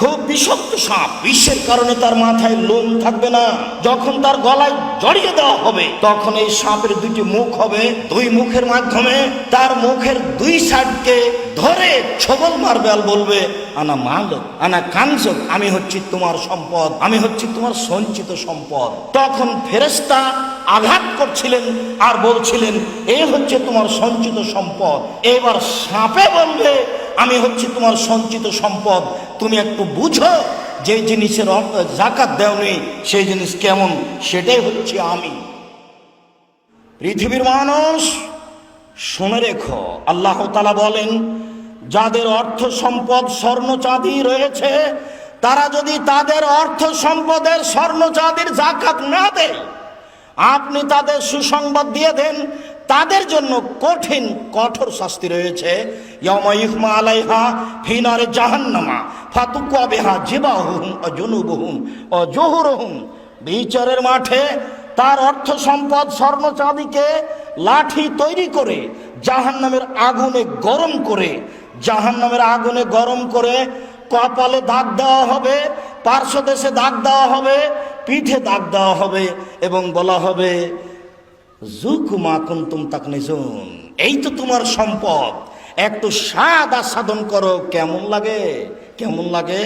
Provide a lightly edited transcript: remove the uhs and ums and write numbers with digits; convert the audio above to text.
খুব বিষাক্ত সাপ, বিষের কারণে তার মাথায় লোম থাকবে না। যখন তার গলায় জড়িয়ে দেওয়া হবে তখন এই সাপের দুইটি মুখ হবে, দুই মুখের মাধ্যমে তার মুখের দুই সাইডকে ধরে ছবল মারবে আর বলবে আনা মালক আনা কানজক, আমি হচ্ছি তোমার সম্পদ, আমি হচ্ছি তোমার সঞ্চিত সম্পদ। তখন ফেরেশতা আঘাত করছিলেন আর বলছিলেন এই হচ্ছে তোমার সঞ্চিত সম্পদ। এবার সাপে বলবে আমি হচ্ছি তোমার সঞ্চিত সম্পদ, তুমি একটু বুঝো যে জিনিসের যাকাত দেওনি সেই জিনিস কেমন, সেটাই হচ্ছে আমি। পৃথিবীর মানুষ শুনে রেখো, আল্লাহ তাআলা বলেন যাদের অর্থ সম্পদ স্বর্ণ চাঁদি রয়েছে তারা যদি তাদের অর্থ সম্পদের স্বর্ণ চাঁদির যাকাত না দেয়, আপনি তাদের সুসংবাদ দিয়ে দেন তাদের জন্য কঠিন কঠোর শাস্তি রয়েছে। ইয়াউমা ইউহমা আলাইহা ফি নারি জাহান্নামা ফাতুকা বিহা জিবাহুম ওয়া জুনুবুহুম ওয়া জুহুরুহুম। বিচারের মাঠে তার অর্থ সম্পদ স্বর্ণ চাঁদিকে লাঠি তৈরি করে জাহান্নামের আগুনে গরম করে, জাহান্নামের আগুনে গরম করে কপালে দাগ দেওয়া হবে, পার্শ্বদেশে দাগ দেওয়া হবে, পিঠে দাগ দেওয়া হবে এবং বলা হবে যুকু মা কুনতুম তাকনিজুন, এই তো তোমার সম্পদ, একটু স্বাদ আস্বাদন করো, কেমন লাগে কেমন লাগে।